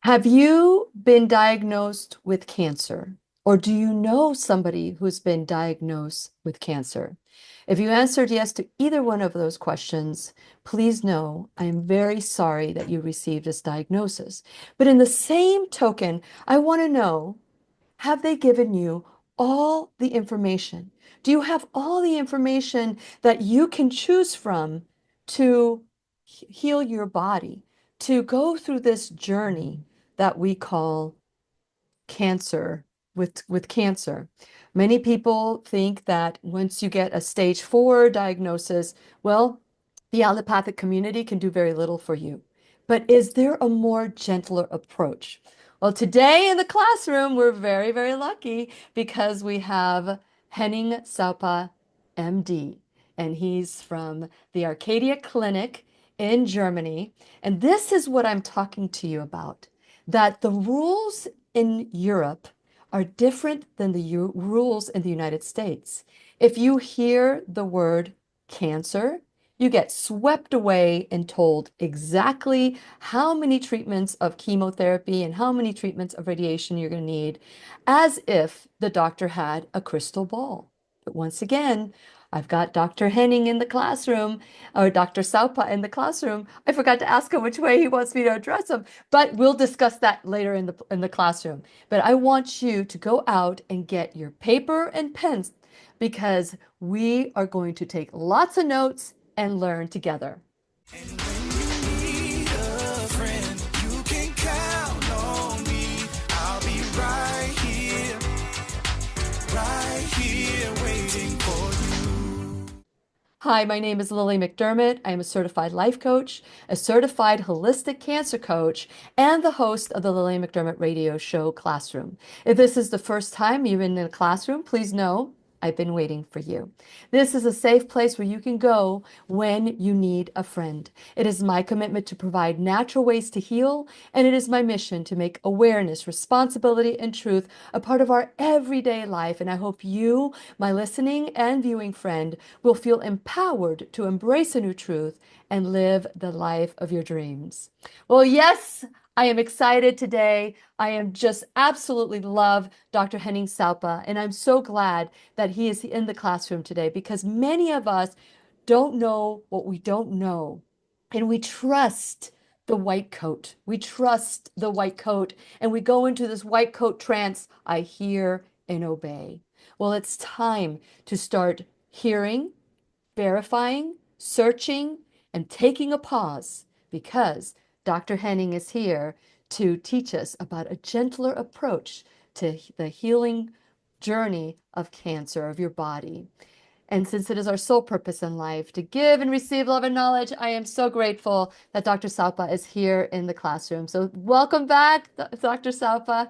Have you been diagnosed with cancer? Or do you know somebody who's been diagnosed with cancer? If you answered yes to either one of those questions, please know I am very sorry that you received this diagnosis. But in the same token, I want to know, have they given you all the information? Do you have all the information that you can choose from to heal your body, to go through this journey that we call cancer with cancer? Many people think that once you get a stage 4 diagnosis, well, the allopathic community can do very little for you. But is there a more gentler approach? Well, today in the classroom, we're very, very lucky because we have Henning Saupe, MD, and he's from the Arcadia Clinic in Germany. And this is what I'm talking to you about, that the rules in Europe are different than the rules in the United States. If you hear the word cancer, you get swept away and told exactly how many treatments of chemotherapy and how many treatments of radiation you're going to need, as if the doctor had a crystal ball. But once again, I've got Dr. Henning in the classroom, or Dr. Saupa in the classroom. I forgot to ask him which way he wants me to address him, but we'll discuss that later in the classroom. But I want you to go out and get your paper and pens because we are going to take lots of notes and learn together. And when you need a friend, you can count on me. I'll be right here waiting for you. Hi, my name is Lillian McDermott. I am a certified life coach, a certified holistic cancer coach, and the host of the Lillian McDermott radio show Classroom. If this is the first time you've been in a classroom, please know I've been waiting for you. This is a safe place where you can go when you need a friend. It is my commitment to provide natural ways to heal, and it is my mission to make awareness, responsibility, and truth a part of our everyday life. And I hope you, my listening and viewing friend, will feel empowered to embrace a new truth and live the life of your dreams. Well, yes, I am excited today. I am just absolutely love Dr. Henning Saupe, and I'm so glad that he is in the classroom today because many of us don't know what we don't know. And we trust the white coat. We trust the white coat, and we go into this white coat trance. I hear and obey. Well, it's time to start hearing, verifying, searching, and taking a pause because Dr. Henning is here to teach us about a gentler approach to the healing journey of cancer of your body. And since it is our sole purpose in life to give and receive love and knowledge, I am so grateful that Dr. Saupe is here in the classroom. So welcome back, Dr. Saupe.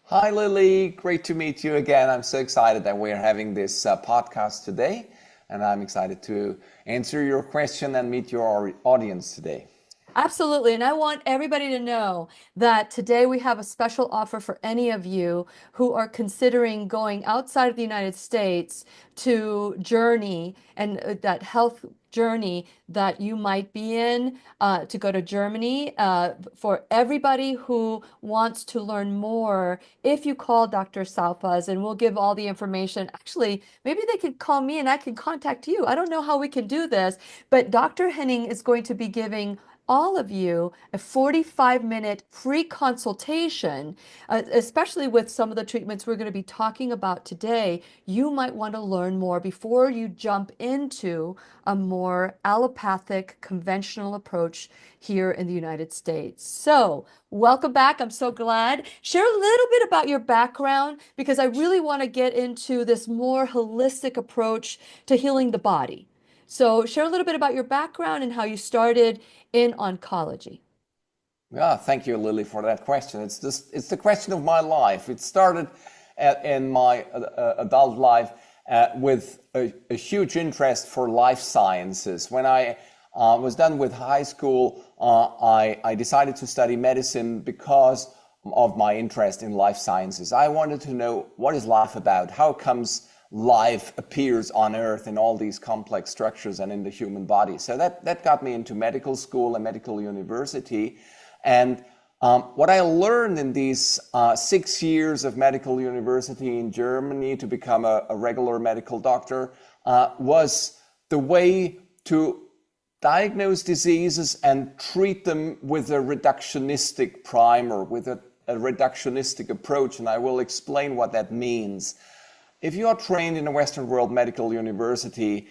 Hi, Lily. Great to meet you again. I'm so excited that we're having this podcast today, and I'm excited to answer your question and meet your audience today. Absolutely. And I want everybody to know that today we have a special offer for any of you who are considering going outside of the United States to journey and that health journey that you might be in to go to Germany. For everybody who wants to learn more, if you call Dr. Salpaz, and we'll give all the information. Actually, maybe they could call me and I can contact you. I don't know how we can do this, but Dr. Henning is going to be giving all of you a 45-minute free consultation, especially with some of the treatments we're going to be talking about today. You might want to learn more before you jump into a more allopathic, conventional approach here in the United States. So, welcome back. I'm so glad. Share a little bit about your background because I really want to get into this more holistic approach to healing the body. So share a little bit about your background and how you started in oncology. Yeah, thank you, Lily, for that question. It's the question of my life. It started in my adult life with a huge interest for life sciences. When I was done with high school, I decided to study medicine because of my interest in life sciences. I wanted to know, what is life about? How comes life appears on Earth in all these complex structures and in the human body? So that got me into medical school and medical university. And What I learned in these 6 years of medical university in Germany to become a regular medical doctor was the way to diagnose diseases and treat them with a reductionistic primer, with a reductionistic approach. And I will explain what that means. If you are trained in a Western world medical university,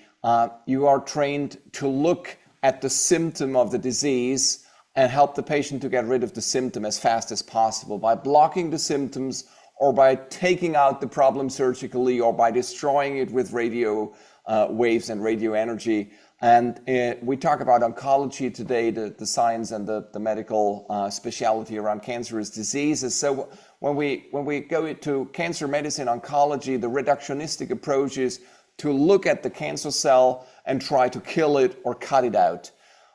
you are trained to look at the symptom of the disease and help the patient to get rid of the symptom as fast as possible by blocking the symptoms or by taking out the problem surgically or by destroying it with radio waves and radio energy. And we talk about oncology today, the science and the medical specialty around cancerous diseases. So when we go to cancer medicine oncology, the reductionistic approach is to look at the cancer cell and try to kill it or cut it out.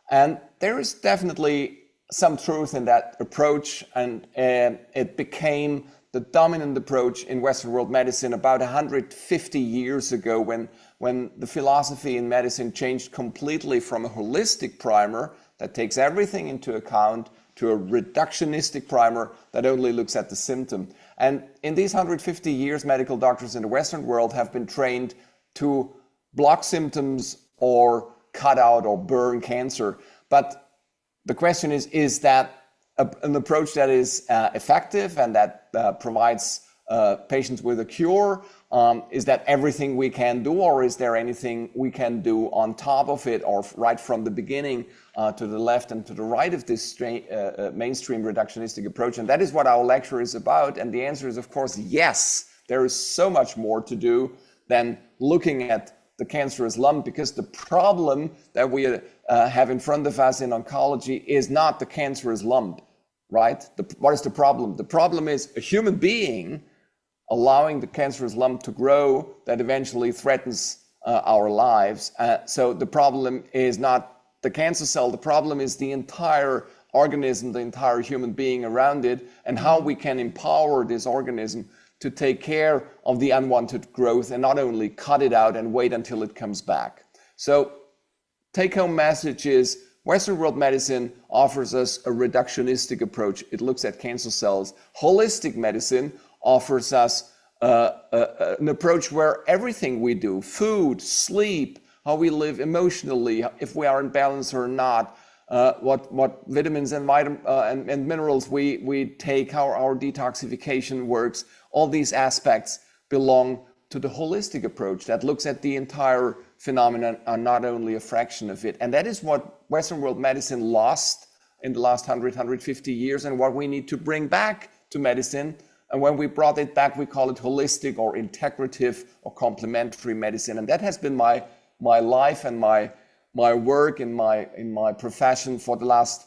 And there is definitely some truth in that approach, and it became the dominant approach in Western world medicine about 150 years ago when the philosophy in medicine changed completely from a holistic primer that takes everything into account to a reductionistic primer that only looks at the symptom. And in these 150 years, medical doctors in the Western world have been trained to block symptoms or cut out or burn cancer. But the question is that an approach that is effective and that provides patients with a cure? Is that everything we can do, or is there anything we can do on top of it, or right from the beginning to the left and to the right of this mainstream reductionistic approach? And that is what our lecture is about. And the answer is, of course, yes. There is so much more to do than looking at the cancerous lump, because the problem that we have in front of us in oncology is not the cancerous lump, right? What is the problem? The problem is a human being allowing the cancerous lump to grow that eventually threatens our lives. So the problem is not the cancer cell, the problem is the entire organism, the entire human being around it, and how we can empower this organism to take care of the unwanted growth and not only cut it out and wait until it comes back. So take-home message is Western world medicine offers us a reductionistic approach. It looks at cancer cells. Holistic medicine offers us an approach where everything we do, food, sleep, how we live emotionally, if we are in balance or not, what vitamins and minerals we take, how our detoxification works, all these aspects belong to the holistic approach that looks at the entire phenomenon and not only a fraction of it. And that is what Western world medicine lost in the last 150 years, and what we need to bring back to medicine. And when we brought it back, we call it holistic or integrative or complementary medicine. And that has been my life and my work in my profession for the last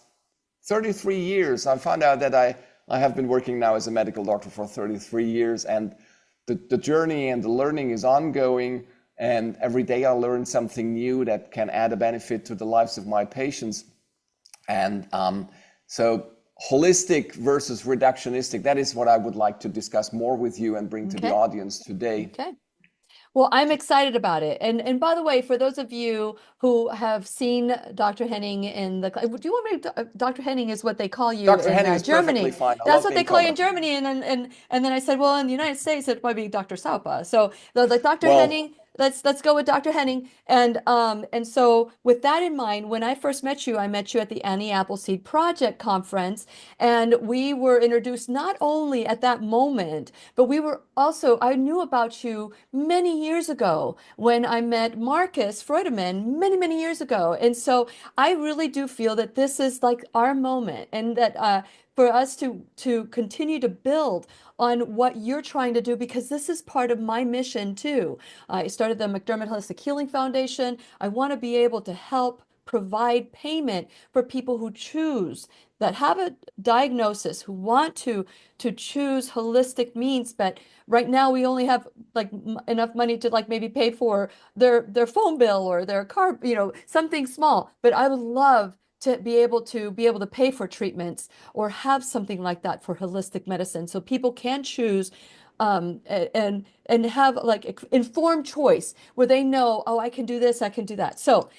33 years. I found out that I have been working now as a medical doctor for 33 years, and the journey and the learning is ongoing. And every day I learn something new that can add a benefit to the lives of my patients. And so holistic versus reductionistic, that is what I would like to discuss more with you and bring to the audience today. Okay. Well, I'm excited about it. And by the way, for those of you who have seen Dr. Henning in the, do you want me to, Dr. Henning is what they call you Dr. in Henning is Germany. perfectly fine. That's what they call you in Germany. And then I said, well, in the United States, it might be Dr. Saupe. So like Dr. Henning, let's go with Dr. Henning. And so with that in mind, when I first met you, I met you at the Annie Appleseed Project Conference, and we were introduced not only at that moment, but we were also, I knew about you many years ago when I met Marcus Freudemann many years ago. And so I really do feel that this is like our moment, and that for us to continue to build on what you're trying to do, because this is part of my mission too. I started the McDermott Holistic Healing Foundation. I want to be able to help provide payment for people who choose, that have a diagnosis, who want to choose holistic means. But right now we only have like enough money to like maybe pay for their phone bill or their car, something small. But I would love to be able to pay for treatments or have something like that for holistic medicine, so people can choose and have like informed choice where they know, oh, I can do this, I can do that. So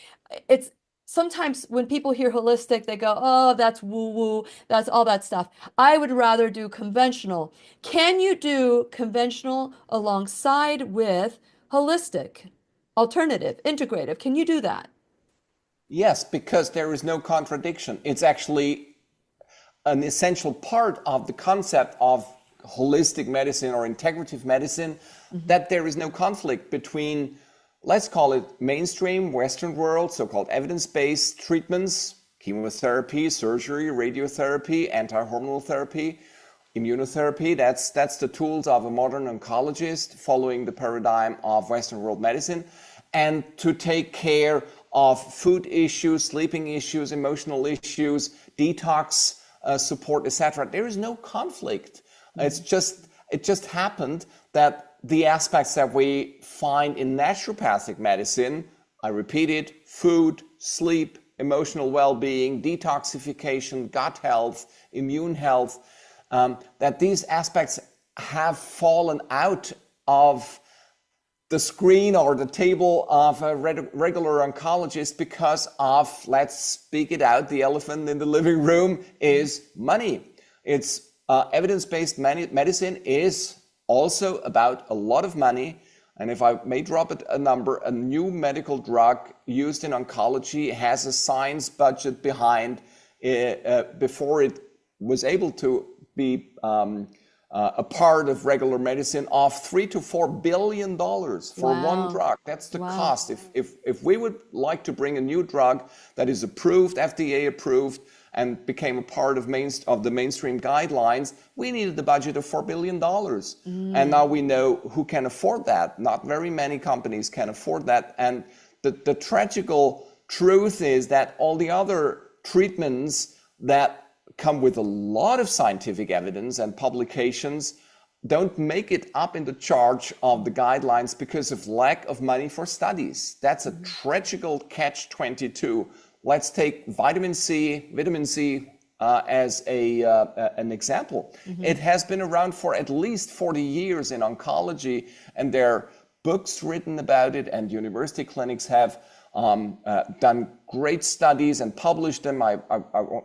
it's sometimes when people hear holistic, they go, oh, that's woo-woo, that's all that stuff. I would rather do conventional. Can you do conventional alongside with holistic, alternative, integrative? Can you do that? Yes, because there is no contradiction. It's actually an essential part of the concept of holistic medicine or integrative medicine, that there is no conflict between, let's call it mainstream Western world, so-called evidence-based treatments, chemotherapy, surgery, radiotherapy, anti-hormonal therapy, immunotherapy. That's the tools of a modern oncologist following the paradigm of Western world medicine, and to take care of food issues, sleeping issues, emotional issues, detox support, etc. There is no conflict. It just happened that the aspects that we find in naturopathic medicine, I repeat it, food, sleep, emotional well-being, detoxification, gut health, immune health, that these aspects have fallen out of the screen or the table of a regular oncologist because of, let's speak it out, the elephant in the living room is money. It's evidence-based medicine is also about a lot of money. And if I may drop a number, a new medical drug used in oncology has a science budget behind it, before it was able to be a part of regular medicine of $3 to $4 billion for one drug. That's the cost. If we would like to bring a new drug that is approved, FDA approved, and became a part of the mainstream guidelines, we needed a budget of $4 billion. And now we know who can afford that. Not very many companies can afford that. And the tragical truth is that all the other treatments that come with a lot of scientific evidence and publications don't make it up in the charge of the guidelines because of lack of money for studies. That's a tragical catch-22. Let's take vitamin C as an example. It has been around for at least 40 years in oncology, and there are books written about it, and university clinics have done great studies and published them. I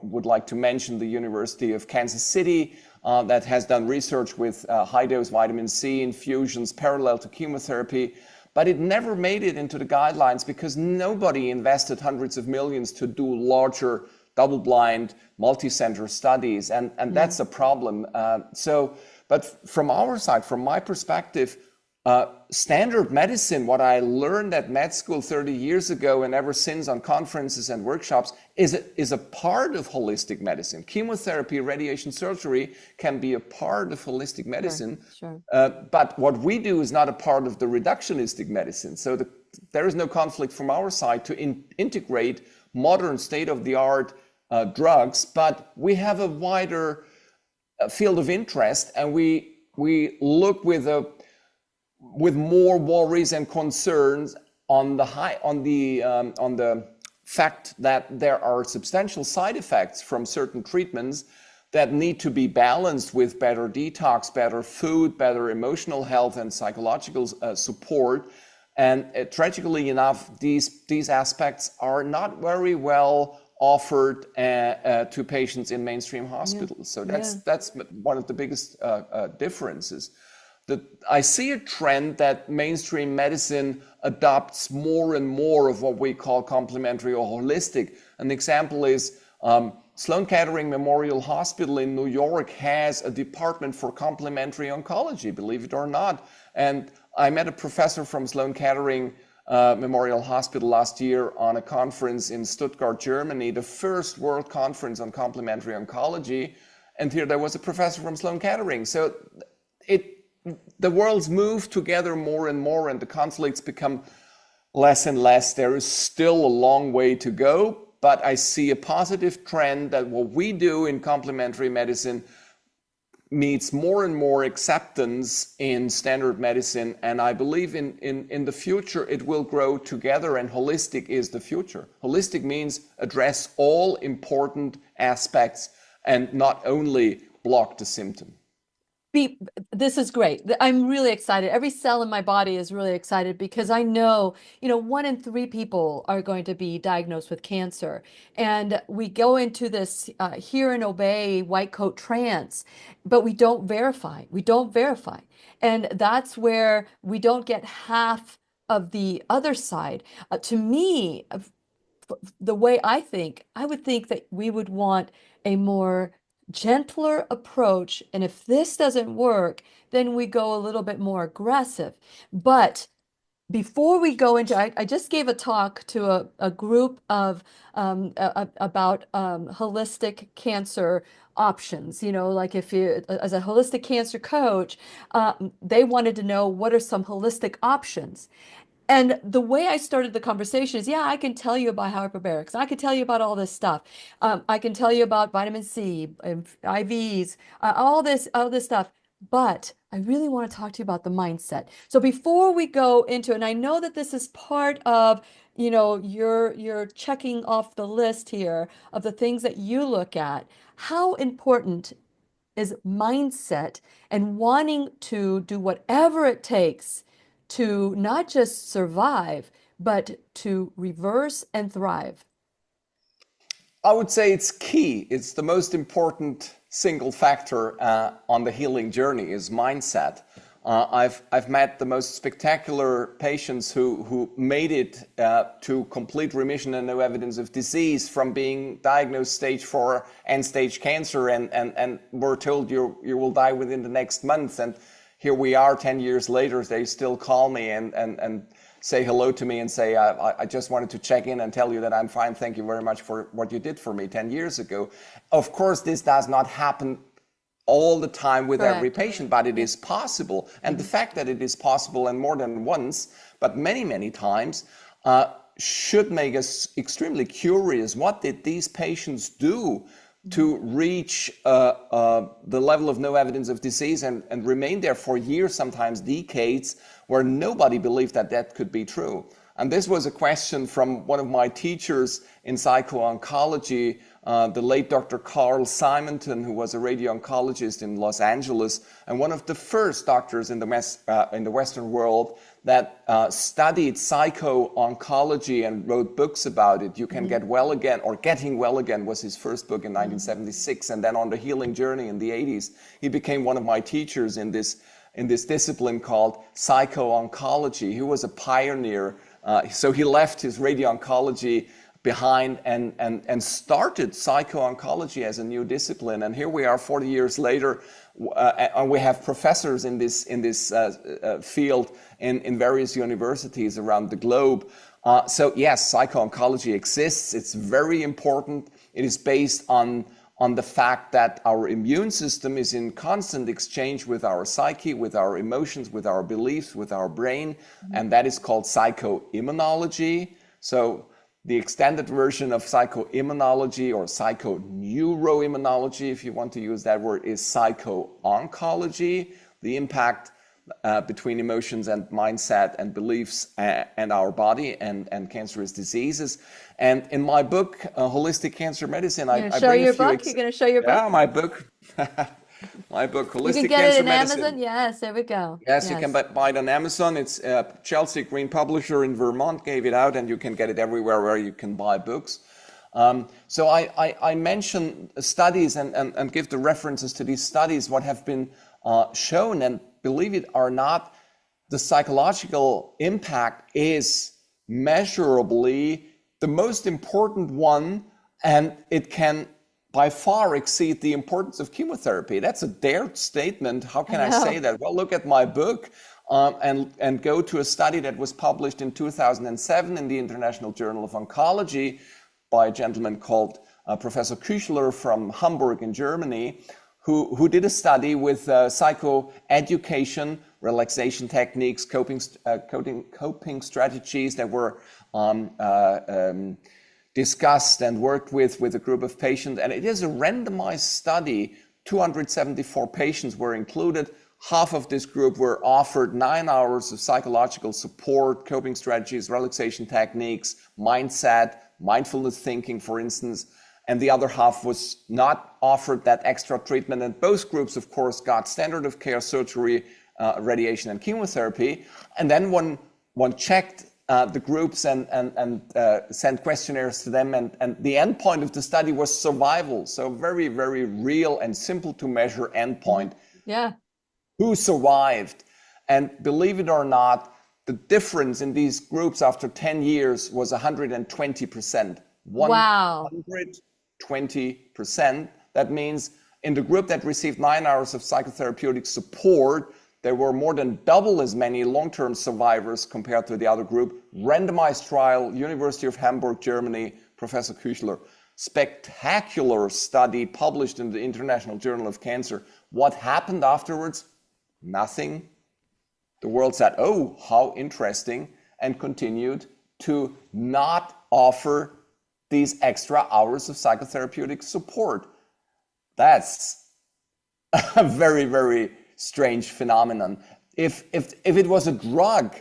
would like to mention the University of Kansas City that has done research with high-dose vitamin C infusions parallel to chemotherapy, but it never made it into the guidelines because nobody invested hundreds of millions to do larger double-blind, multi-center studies, and that's a problem. But from our side, from my perspective, standard medicine, what I learned at med school 30 years ago and ever since on conferences and workshops, is a part of holistic medicine. Chemotherapy, radiation surgery can be a part of holistic medicine. Sure. But what we do is not a part of the reductionistic medicine. So there is no conflict from our side to integrate modern state-of-the-art drugs, but we have a wider field of interest, and we look with more worries and concerns on the fact that there are substantial side effects from certain treatments that need to be balanced with better detox, better food, better emotional health and psychological support. And tragically enough, these aspects are not very well offered to patients in mainstream hospitals. So that's one of the biggest differences. I see a trend that mainstream medicine adopts more and more of what we call complementary or holistic. An example is Sloan Kettering Memorial Hospital in New York has a department for complementary oncology, believe it or not. And I met a professor from Sloan Kettering Memorial Hospital last year on a conference in Stuttgart, Germany, the first world conference on complementary oncology. And here there was a professor from Sloan Kettering. So the worlds move together more and more, and the conflicts become less and less. There is still a long way to go, but I see a positive trend that what we do in complementary medicine meets more and more acceptance in standard medicine. And I believe in the future, it will grow together, and holistic is the future. Holistic means address all important aspects and not only block the symptom. be this is great. I'm really excited. Every cell in my body is really excited because I know, 1 in 3 people are going to be diagnosed with cancer. And we go into this hear and obey white coat trance, but we don't verify. We don't verify. And that's where we don't get half of the other side. To me, the way I would think that we would want a more gentler approach. And if this doesn't work, then we go a little bit more aggressive. But before we go into, I just gave a talk to a group of about holistic cancer options. Like if you, as a holistic cancer coach, they wanted to know what are some holistic options. And the way I started the conversation is, yeah, I can tell you about hyperbarics. I can tell you about all this stuff. I can tell you about vitamin C, IVs, all this stuff. But I really want to talk to you about the mindset. So before we go into, and I know that this is part of, you're checking off the list here of the things that you look at. How important is mindset and wanting to do whatever it takes to not just survive, but to reverse and thrive? I would say it's key. It's the most important single factor on the healing journey is mindset. I've met the most spectacular patients who made it to complete remission and no evidence of disease from being diagnosed stage 4 end-stage cancer and were told you will die within the next month. And here we are 10 years later, they still call me and say hello to me and say, I just wanted to check in and tell you that I'm fine. Thank you very much for what you did for me 10 years ago. Of course, this does not happen all the time with every patient, but it is possible. And the fact that it is possible and more than once, but many, many times, should make us extremely curious. What did these patients do to reach the level of no evidence of disease and remain there for years, sometimes decades, where nobody believed that that could be true? And this was a question from one of my teachers in psycho-oncology, the late Dr. Carl Simonton, who was a radio-oncologist in Los Angeles, and one of the first doctors in the Western world that studied psycho-oncology and wrote books about it. You Can Get Well Again, or Getting Well Again was his first book in 1976, and then On the Healing Journey in the 80s. He became one of my teachers in this discipline called psycho-oncology. He was a pioneer. So he left his radio-oncology behind and started psycho-oncology as a new discipline. And here we are 40 years later, and we have professors in this field in various universities around the globe. So yes, psycho-oncology exists. It's very important. It is based on the fact that our immune system is in constant exchange with our psyche, with our emotions, with our beliefs, with our brain, and that is called psychoimmunology. So the extended version of psychoimmunology, or psychoneuroimmunology, if you want to use that word, is psycho-oncology, the impact between emotions and mindset and beliefs and our body and cancerous diseases. And in my book, Holistic Cancer Medicine, I bring a few... You're going to show your book? Yeah, my book. My book, Holistic Cancer Medicine. You can get it in Amazon? Yes, there we go. Yes, you can buy it on Amazon. It's Chelsea Green Publisher in Vermont gave it out, and you can get it everywhere where you can buy books. So I mention studies and give the references to these studies, what have been shown, and believe it or not, the psychological impact is measurably the most important one, and it can by far exceed the importance of chemotherapy. That's a dared statement. How can I say that? Well, look at my book and go to a study that was published in 2007 in the International Journal of Oncology by a gentleman called Professor Küchler from Hamburg in Germany, who did a study with psychoeducation, relaxation techniques, coping strategies that were discussed and worked with a group of patients. And it is a randomized study. 274 patients were included. Half of this group were offered 9 hours of psychological support, coping strategies, relaxation techniques, mindset, mindfulness thinking, for instance. and the other half was not offered that extra treatment. And both groups, of course, got standard of care surgery, radiation, and chemotherapy. And then one checked the groups and sent questionnaires to them. And the endpoint of the study was survival. So very, very real and simple to measure endpoint. Yeah. Who survived? And believe it or not, the difference in these groups after 10 years was 120%. Wow. 120%. That means in the group that received 9 hours of psychotherapeutic support, there were more than double as many long-term survivors compared to the other group. Randomized trial, University of Hamburg, Germany, Professor Küchler. Spectacular study published in the International Journal of Cancer. What happened afterwards? Nothing. The world said, oh, how interesting, and continued to not offer these extra hours of psychotherapeutic support. That's a very, very strange phenomenon. If it was a drug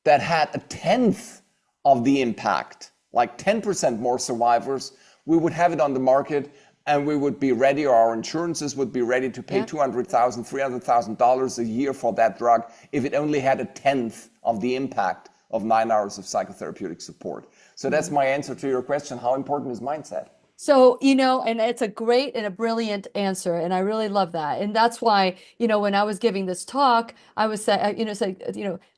that had a tenth of the impact, like 10% more survivors, we would have it on the market and we would be ready, or our insurances would be ready to pay $200,000, $300,000 a year for that drug if it only had a tenth of the impact of 9 hours of psychotherapeutic support. So that's my answer to your question. How important is mindset? So, and it's a great and a brilliant answer, and I really love that. And that's why, when I was giving this talk, I was saying,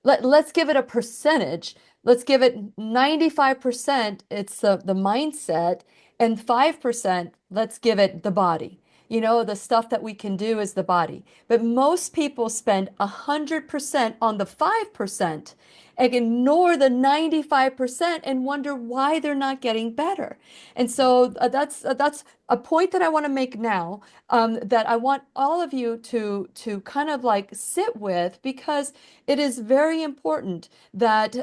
let's give it a percentage. Let's give it 95%. It's the mindset, and 5%, let's give it the body. The stuff that we can do is the body. But most people spend 100% on the 5% and ignore the 95% and wonder why they're not getting better. And so that's a point that I want to make now, that I want all of you to kind of like sit with, because it is very important that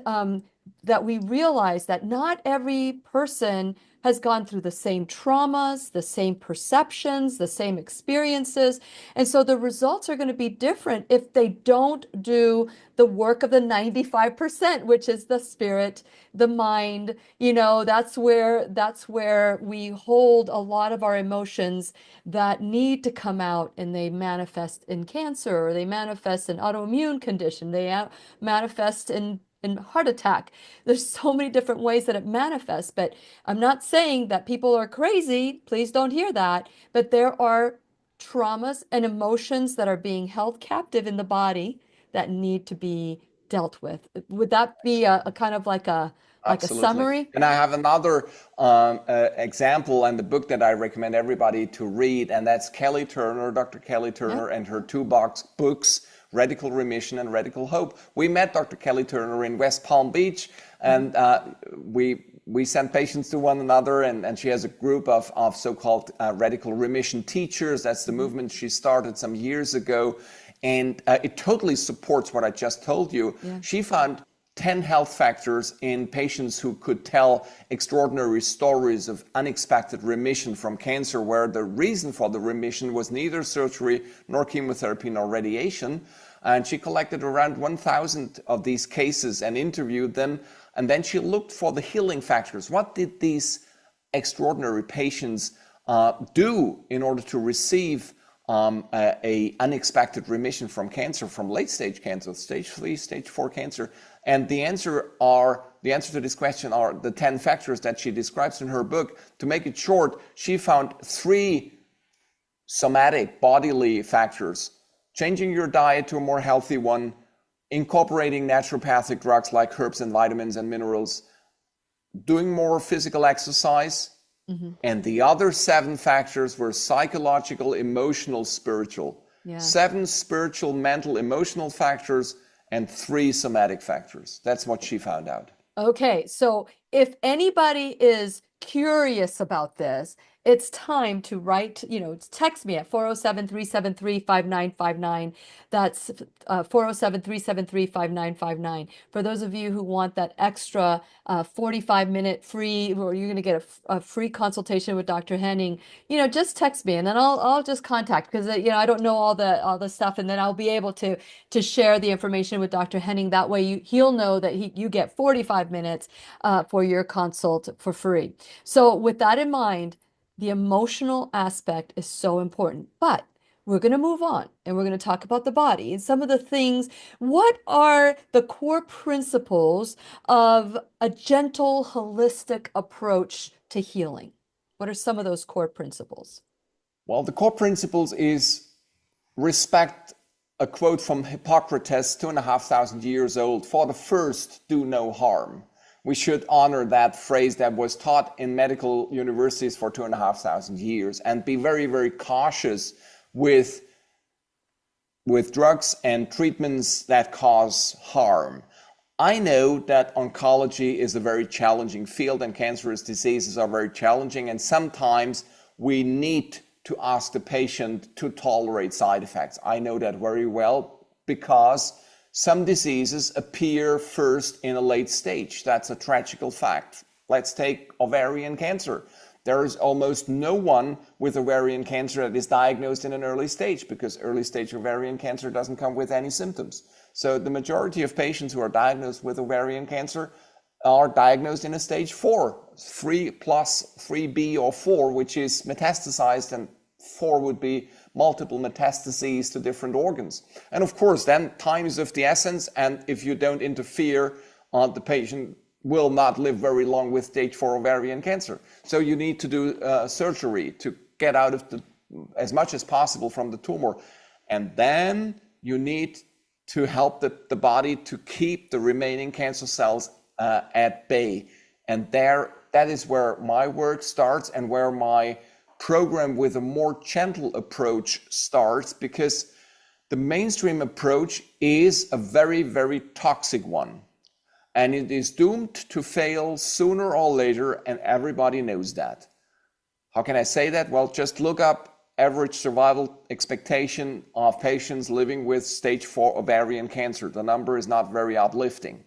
we realize that not every person has gone through the same traumas, the same perceptions, the same experiences. And so the results are going to be different if they don't do the work of the 95%, which is the spirit, the mind. That's where we hold a lot of our emotions that need to come out, and they manifest in cancer, or they manifest in autoimmune condition, they manifest in heart attack. There's so many different ways that it manifests, but I'm not saying that people are crazy. Please don't hear that. But there are traumas and emotions that are being held captive in the body that need to be dealt with. Would that be a kind of like a Absolutely. summary? And I have another example and the book that I recommend everybody to read, and that's Kelly Turner, Dr. Kelly Yeah. Turner, and her two books, Radical Remission and Radical Hope. We met Dr. Kelly Turner in West Palm Beach, and we sent patients to one another, and she has a group of so-called radical remission teachers. That's the movement she started some years ago, and it totally supports what I just told you. Yeah. She found 10 health factors in patients who could tell extraordinary stories of unexpected remission from cancer, where the reason for the remission was neither surgery nor chemotherapy nor radiation. And she collected around 1,000 of these cases and interviewed them. And then she looked for the healing factors. What did these extraordinary patients do in order to receive a unexpected remission from cancer, from late stage cancer, stage 3, stage 4 cancer? And the answer to this question are the 10 factors that she describes in her book. To make it short, she found 3 somatic bodily factors: changing your diet to a more healthy one, incorporating naturopathic drugs like herbs and vitamins and minerals, doing more physical exercise. And the other 7 factors were psychological, emotional, spiritual. Yeah. 7 spiritual, mental, emotional factors and 3 somatic factors. That's what she found out. Okay, so if anybody is curious about this, it's time to write, text me at 407-373-5959. That's 407-373-5959. For those of you who want that extra 45-minute free, or you're going to get a free consultation with Dr. Henning, just text me, and then I'll just contact, because I don't know all the stuff, and then I'll be able to share the information with Dr. Henning. That way he'll know that you get 45 minutes for your consult for free. So with that in mind, The emotional aspect is so important. But we're going to move on and we're going to talk about the body and some of the things. What are the core principles of a gentle, holistic approach to healing? What are some of those core principles? Well, the core principles is respect, a quote from Hippocrates, 2,500 years old, for the first, do no harm. We should honor that phrase that was taught in medical universities for 2,500 years and be very, very cautious with drugs and treatments that cause harm. I know that oncology is a very challenging field and cancerous diseases are very challenging, and sometimes we need to ask the patient to tolerate side effects. I know that very well because some diseases appear first in a late stage. That's a tragical fact. Let's take ovarian cancer. There is almost no one with ovarian cancer that is diagnosed in an early stage because early stage ovarian cancer doesn't come with any symptoms. So the majority of patients who are diagnosed with ovarian cancer are diagnosed in a stage 4, 3 plus 3B or 4, which is metastasized, and 4 would be multiple metastases to different organs. And of course, then time is of the essence, and if you don't interfere, the patient will not live very long with stage 4 ovarian cancer. So you need to do surgery to get out of as much as possible from the tumor. And then you need to help the body to keep the remaining cancer cells at bay. And that is where my work starts and where my program with a more gentle approach starts, because the mainstream approach is a very, very toxic one. And it is doomed to fail sooner or later, and everybody knows that. How can I say that? Well, just look up average survival expectation of patients living with stage 4 ovarian cancer. The number is not very uplifting.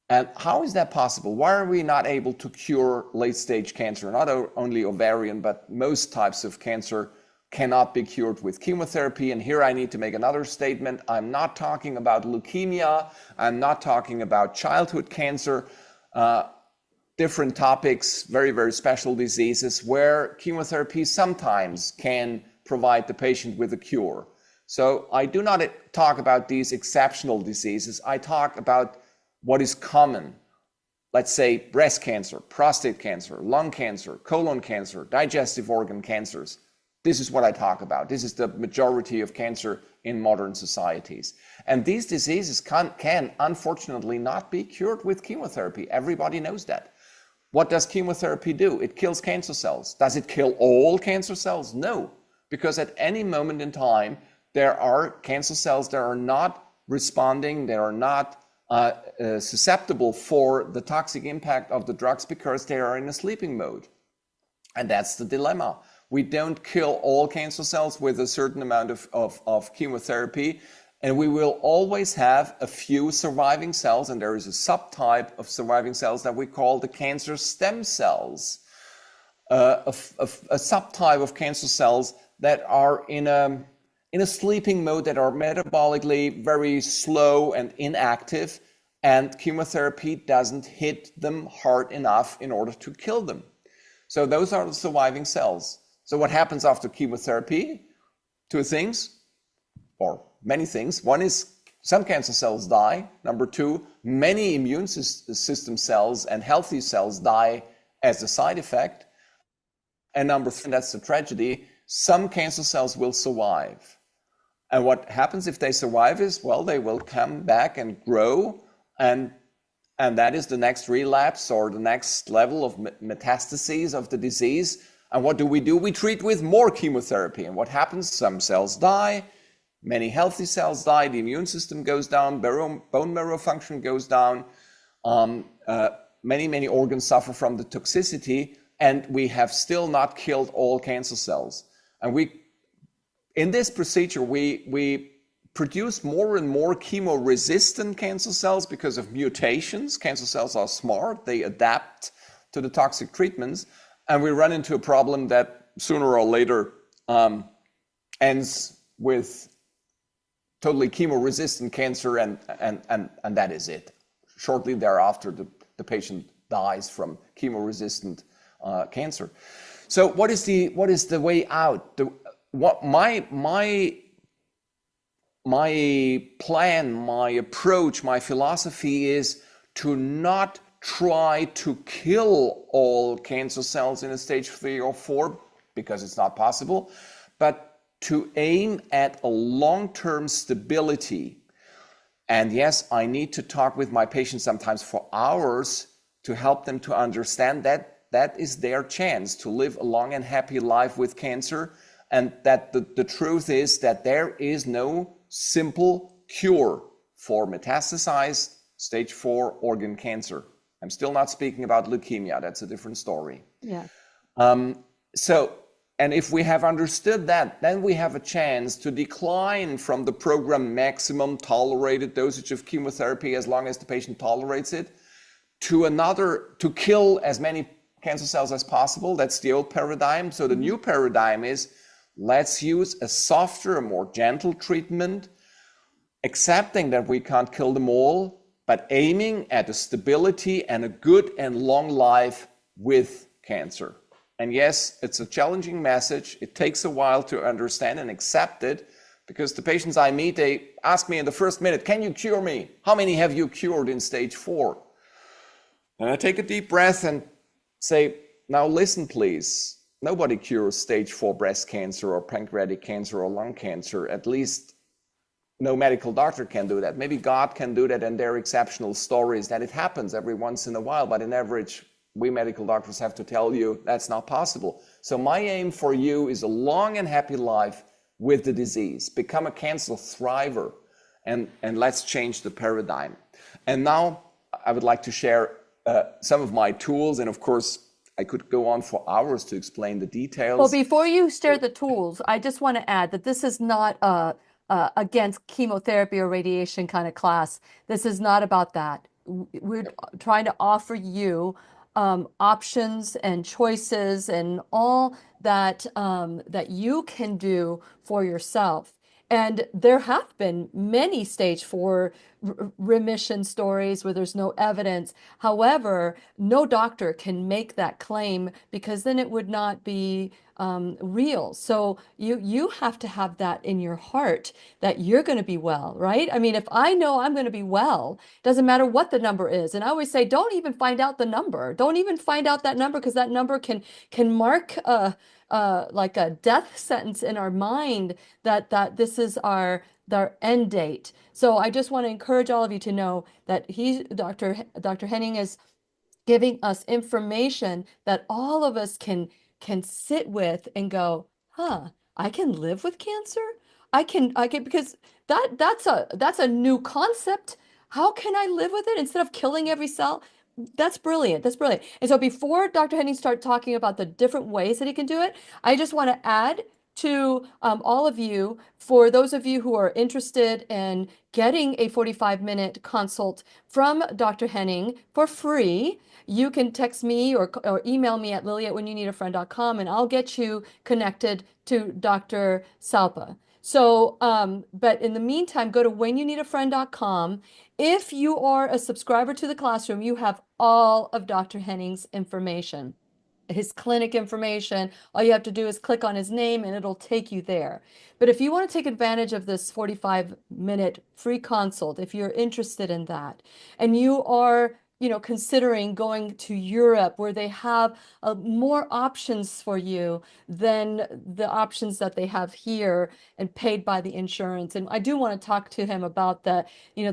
And how is that possible? Why are we not able to cure late-stage cancer? Not only ovarian, but most types of cancer cannot be cured with chemotherapy. And here I need to make another statement. I'm not talking about leukemia. I'm not talking about childhood cancer. Different topics, very, very special diseases where chemotherapy sometimes can provide the patient with a cure. So I do not talk about these exceptional diseases. I talk about what is common. Let's say breast cancer, prostate cancer, lung cancer, colon cancer, digestive organ cancers. This is what I talk about. This is the majority of cancer in modern societies. And these diseases can unfortunately not be cured with chemotherapy. Everybody knows that. What does chemotherapy do? It kills cancer cells. Does it kill all cancer cells? No, because at any moment in time, there are cancer cells that are not responding, they are not susceptible for the toxic impact of the drugs because they are in a sleeping mode. And that's the dilemma. We don't kill all cancer cells with a certain amount of chemotherapy, and we will always have a few surviving cells, and there is a subtype of surviving cells that we call the cancer stem cells, a subtype of cancer cells that are in a sleeping mode, that are metabolically very slow and inactive, and chemotherapy doesn't hit them hard enough in order to kill them. So those are the surviving cells. So what happens after chemotherapy? 2 things, or many things. One is some cancer cells die. Number 2, many immune system cells and healthy cells die as a side effect. And number 3, and that's the tragedy, some cancer cells will survive. And what happens if they survive is, well, they will come back and grow, and that is the next relapse or the next level of metastases of the disease. And what do? We treat with more chemotherapy. And what happens? Some cells die, many healthy cells die, the immune system goes down, bone marrow function goes down, many organs suffer from the toxicity, and we have still not killed all cancer cells. And in this procedure, we produce more and more chemo-resistant cancer cells because of mutations. Cancer cells are smart, they adapt to the toxic treatments. And we run into a problem that sooner or later ends with totally chemo-resistant cancer, and that is it. Shortly thereafter, the patient dies from chemo-resistant cancer. So what is the way out? What my plan, my approach, my philosophy is to not try to kill all cancer cells in a stage 3 or 4, because it's not possible, but to aim at a long-term stability. And yes, I need to talk with my patients sometimes for hours to help them to understand that that is their chance to live a long and happy life with cancer, and that the truth is that there is no simple cure for metastasized stage 4 organ cancer. I'm still not speaking about leukemia. That's a different story. Yeah. So, and if we have understood that, then we have a chance to decline from the program maximum tolerated dosage of chemotherapy, as long as the patient tolerates it, to another, to kill as many cancer cells as possible. That's the old paradigm. So the new paradigm is, let's use a softer, a more gentle treatment, accepting that we can't kill them all, but aiming at a stability and a good and long life with cancer. And yes, it's a challenging message. It takes a while to understand and accept it, because the patients I meet, they ask me in the first minute, can you cure me? How many have you cured in stage 4? And I take a deep breath and say, now listen, please. Nobody cures stage 4 breast cancer or pancreatic cancer or lung cancer. At least no medical doctor can do that. Maybe God can do that, and there are exceptional stories that it happens every once in a while, but in average, we medical doctors have to tell you that's not possible. So my aim for you is a long and happy life with the disease. Become a cancer thriver, and let's change the paradigm. And now I would like to share some of my tools, and of course, I could go on for hours to explain the details. Well, before you share the tools, I just want to add that this is not against chemotherapy or radiation kind of class. This is not about that. We're trying to offer you options and choices and all that that you can do for yourself. And there have been many stage 4 remission stories where there's no evidence. However, no doctor can make that claim, because then it would not be real. So you have to have that in your heart, that you're going to be well, right? I mean, if I know I'm going to be well, doesn't matter what the number is. And I always say, don't even find out the number. Don't even find out that number, because that number can mark like a death sentence in our mind, that this is our end date. So I just want to encourage all of you to know that Dr. Henning is giving us information that all of us can sit with and go, huh, I can live with cancer? I can, because that's a new concept. How can I live with it instead of killing every cell? That's brilliant. That's brilliant. And so before Dr. Henning starts talking about the different ways that he can do it, I just want to add to all of you, for those of you who are interested in getting a 45-minute consult from Dr. Henning for free, you can text me or email me at lily@whenyounneedafriend.com, and I'll get you connected to Dr. Saupe. So, but in the meantime, go to whenyounneedafriend.com. If you are a subscriber to the classroom, you have all of Dr. Henning's information, his clinic information. All you have to do is click on his name and it'll take you there. But if you want to take advantage of this 45-minute free consult, if you're interested in that, and you are considering going to Europe, where they have more options for you than the options that they have here, and paid by the insurance. And I do want to talk to him about the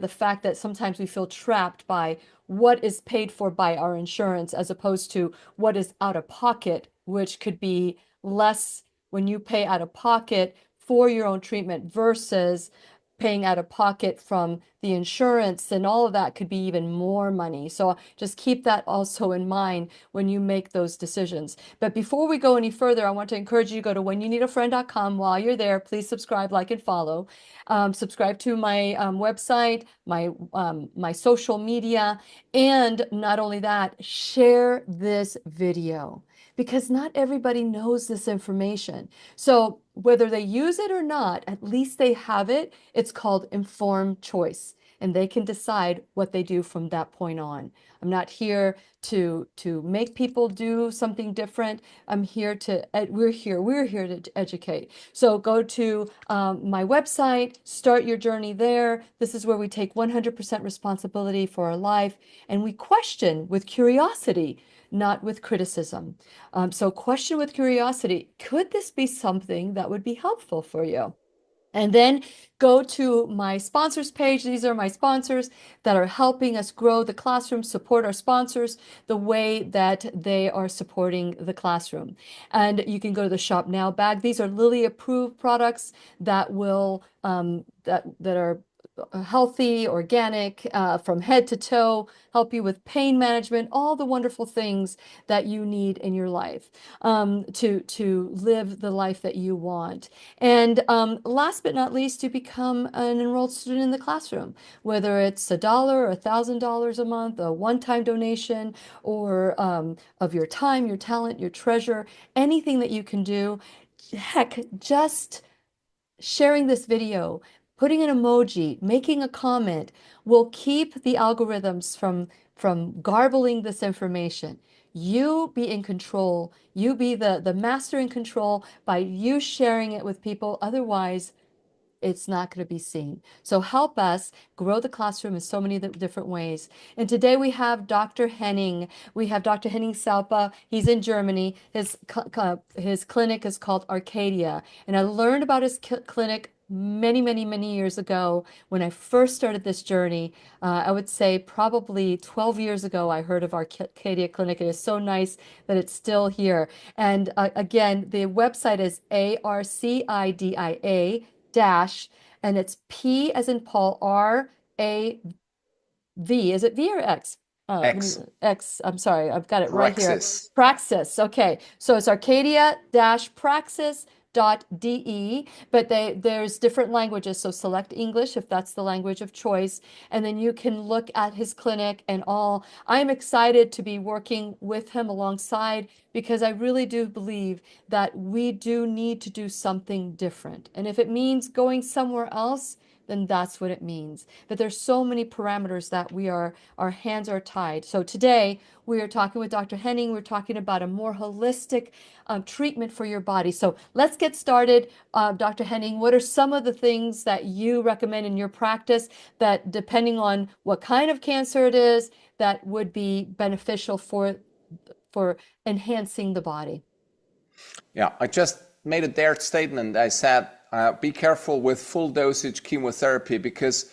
fact that sometimes we feel trapped by what is paid for by our insurance, as opposed to what is out of pocket, which could be less when you pay out of pocket for your own treatment versus paying out of pocket from the insurance, and all of that could be even more money. So just keep that also in mind when you make those decisions. But before we go any further, I want to encourage you to go to whenyounneedafriend.com. While you're there, please subscribe, like, and follow. Subscribe to my website, my social media, and not only that, share this video, because not everybody knows this information. So whether they use it or not, at least they have it. It's called informed choice. and they can decide what they do from that point on. I'm not here to make people do something different. I'm here to we're here to educate. So go to my website, start your journey there. This is where we take 100% responsibility for our life, and we question with curiosity, not with criticism. So question with curiosity, could this be something that would be helpful for you? And then go to my sponsors page. These are my sponsors that are helping us grow the classroom, support our sponsors the way that they are supporting the classroom. And you can go to the Shop Now bag. These are Lilly approved products that will that are healthy, organic, from head to toe, help you with pain management, all the wonderful things that you need in your life to live the life that you want. And last but not least, to become an enrolled student in the classroom, whether it's $1 or $1,000 a month, a one-time donation, or of your time, your talent, your treasure, anything that you can do. Heck, just sharing this video, putting an emoji, making a comment will keep the algorithms from garbling this information. You be in control. You be the master in control by you sharing it with people. Otherwise, it's not going to be seen. So help us grow the classroom in so many different ways. And today we have Dr. Henning. We have Dr. Henning Saupe. He's in Germany. His clinic is called Arcadia. And I learned about his clinic many years ago when I first started this journey. I would say probably 12 years ago, I heard of Arcadia Clinic. It is so nice that it's still here. And again, the website is ARCIDIA dash, and it's P as in Paul, R-A-V. Is it V or X? X. X. I'm sorry, I've got it right here. Praxis. Praxis. Okay, so it's Arcadia-Praxis.de, but there's different languages. So select English if that's the language of choice, and then you can look at his clinic and all. I'm excited to be working with him alongside because I really do believe that we do need to do something different. And if it means going somewhere else, then that's what it means. But there's so many parameters that our hands are tied. So today we are talking with Dr. Henning. We're talking about a more holistic treatment for your body. So let's get started. Dr. Henning, what are some of the things that you recommend in your practice that, depending on what kind of cancer it is, that would be beneficial for enhancing the body? Yeah, I just made a dared statement. I said, be careful with full dosage chemotherapy because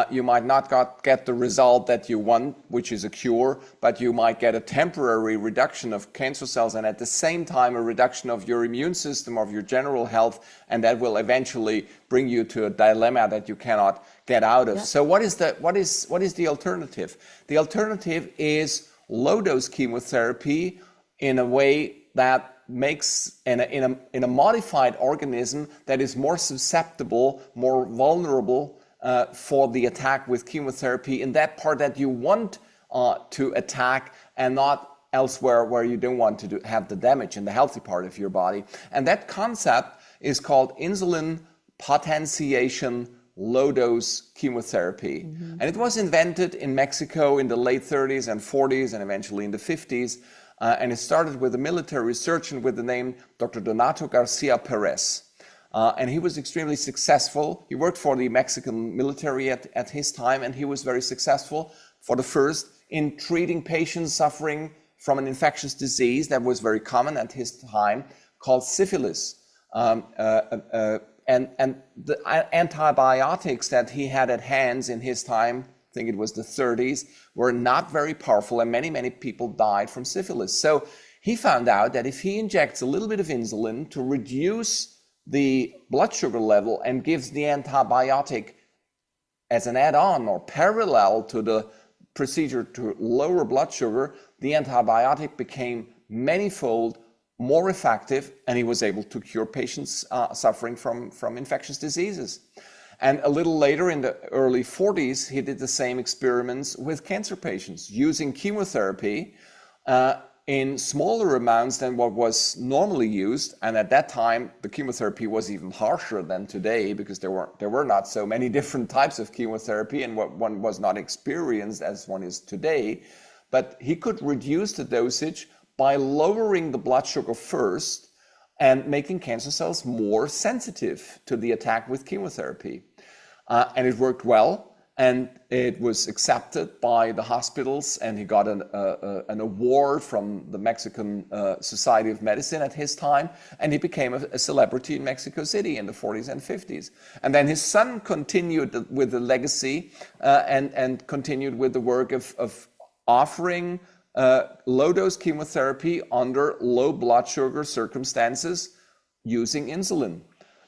you might not get the result that you want, which is a cure, but you might get a temporary reduction of cancer cells and at the same time a reduction of your immune system, of your general health, and that will eventually bring you to a dilemma that you cannot get out of. Yep. So what is the alternative? The alternative is low-dose chemotherapy in a way that makes in a modified organism that is more susceptible, more vulnerable for the attack with chemotherapy in that part that you want to attack and not elsewhere where you don't want to have the damage in the healthy part of your body. And that concept is called insulin potentiation low-dose chemotherapy. Mm-hmm. And it was invented in Mexico in the late 30s and 40s and eventually in the 50s. And it started with a military surgeon with the name Dr. Donato Garcia Perez. And he was extremely successful. He worked for the Mexican military at his time, and he was very successful for the first in treating patients suffering from an infectious disease that was very common at his time called syphilis. And the antibiotics that he had at hands in his time, I think it was the 30s, were not very powerful, and many people died from syphilis. So he found out that if he injects a little bit of insulin to reduce the blood sugar level and gives the antibiotic as an add-on or parallel to the procedure to lower blood sugar, the antibiotic became manyfold more effective, and he was able to cure patients suffering from infectious diseases. And a little later, in the early 40s, he did the same experiments with cancer patients using chemotherapy in smaller amounts than what was normally used. And at that time, the chemotherapy was even harsher than today, because there were not so many different types of chemotherapy, and what one was not experienced as one is today. But he could reduce the dosage by lowering the blood sugar first and making cancer cells more sensitive to the attack with chemotherapy. And it worked well. And it was accepted by the hospitals, and he got an award from the Mexican Society of Medicine at his time, and he became a celebrity in Mexico City in the 40s and 50s. And then his son continued with the legacy and continued with the work of offering low-dose chemotherapy under low blood sugar circumstances using insulin.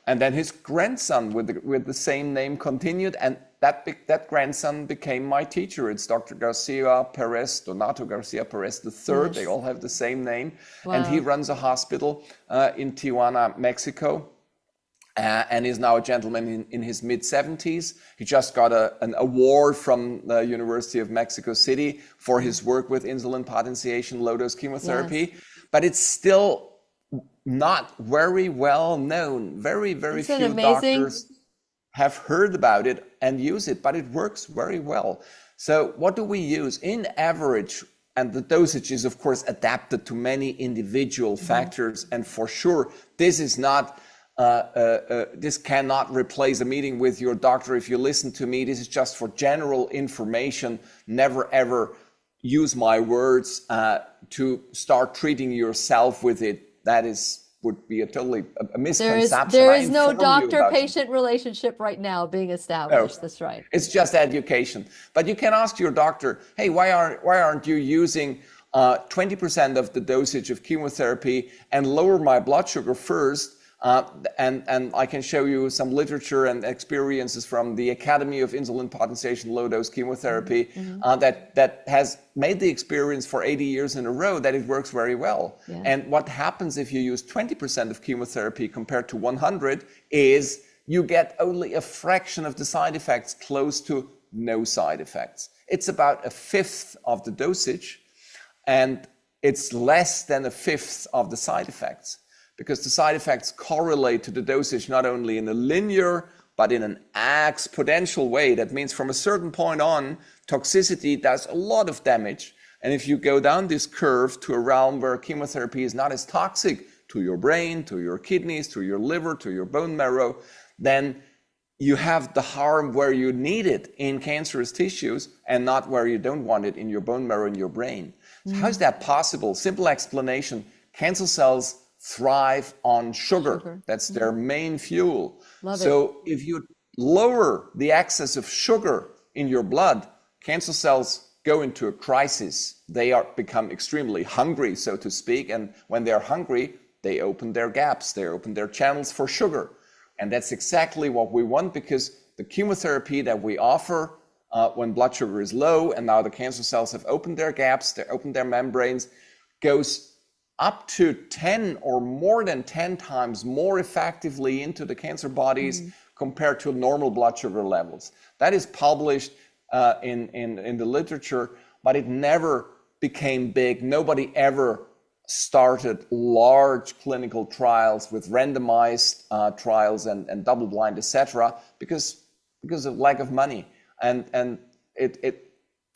And then his grandson with the same name continued, and that grandson became my teacher. It's Dr. Garcia Perez, Donato Garcia Perez III. Yes. They all have the same name. Wow. And he runs a hospital in Tijuana, Mexico, and is now a gentleman in his mid-70s. He just got an award from the University of Mexico City for his work with insulin potentiation, low-dose chemotherapy. Yes. But it's still not very well known. Very few doctors have heard about it and use it, but it works very well. So what do we use? In average, and the dosage is of course adapted to many individual factors, and for sure this is not this cannot replace a meeting with your doctor. If you listen to me, this is just for general information. Never ever use my words to start treating yourself with it. That would be a misconception. There is no doctor-patient relationship right now being established. No, that's right. It's just education. But you can ask your doctor, hey, why aren't you using 20% of the dosage of chemotherapy and lower my blood sugar first? And I can show you some literature and experiences from the Academy of Insulin Potentiation Low-Dose Chemotherapy that has made the experience for 80 years in a row that it works very well. Yeah. And what happens if you use 20% of chemotherapy compared to 100 is you get only a fraction of the side effects, close to no side effects. It's about a fifth of the dosage, and it's less than a fifth of the side effects, because the side effects correlate to the dosage not only in a linear, but in an exponential way. That means from a certain point on, toxicity does a lot of damage. And if you go down this curve to a realm where chemotherapy is not as toxic to your brain, to your kidneys, to your liver, to your bone marrow, then you have the harm where you need it in cancerous tissues and not where you don't want it in your bone marrow and your brain. So how is that possible? Simple explanation: cancer cells thrive on sugar. That's their main fuel. So if you lower the excess of sugar in your blood, cancer cells go into a crisis. They become extremely hungry, so to speak. And when they're hungry, they open their gaps. They open their channels for sugar. And that's exactly what we want, because the chemotherapy that we offer when blood sugar is low, and now the cancer cells have opened their gaps, they opened their membranes, goes up to 10 or more than 10 times more effectively into the cancer bodies compared to normal blood sugar levels. That is published in the literature, but it never became big. Nobody ever started large clinical trials with randomized trials and double-blind, etc., because of lack of money. And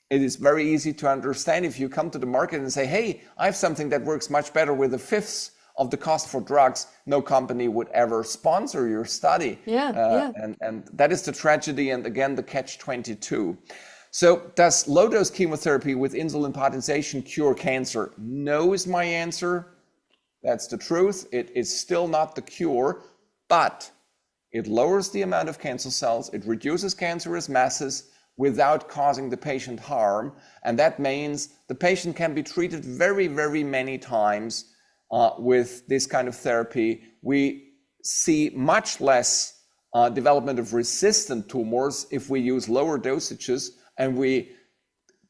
it is very easy to understand if you come to the market and say, hey, I have something that works much better with a fifth of the cost for drugs. No company would ever sponsor your study. And that is the tragedy, and again, the catch-22. So does low-dose chemotherapy with insulin potentiation cure cancer? No is my answer. That's the truth. It is still not the cure, but it lowers the amount of cancer cells. It reduces cancerous masses without causing the patient harm. And that means the patient can be treated very, very many times with this kind of therapy. We see much less development of resistant tumors if we use lower dosages, and we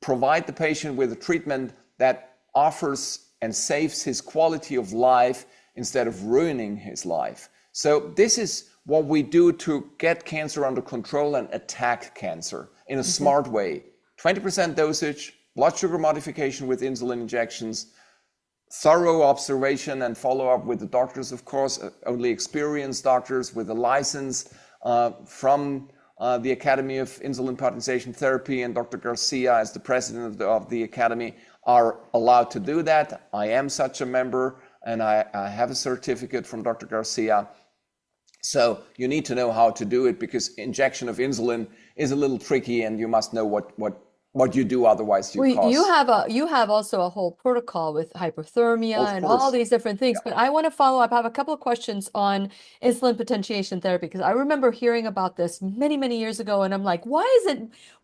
provide the patient with a treatment that offers and saves his quality of life instead of ruining his life. So this is what we do to get cancer under control and attack cancer in a smart way. 20% dosage, blood sugar modification with insulin injections, thorough observation and follow up with the doctors, of course, only experienced doctors with a license from the Academy of Insulin Potentiation Therapy, and Dr. Garcia, as the president of the Academy, are allowed to do that. I am such a member, and I have a certificate from Dr. Garcia. So you need to know how to do it, because injection of insulin is a little tricky, and you must know what you do, otherwise you Well, cause. you have also a whole protocol with hypothermia Of and all course. these different things. But I want to follow up. I have a couple of questions on insulin potentiation therapy because I remember hearing about this many, many years ago, and I'm like, why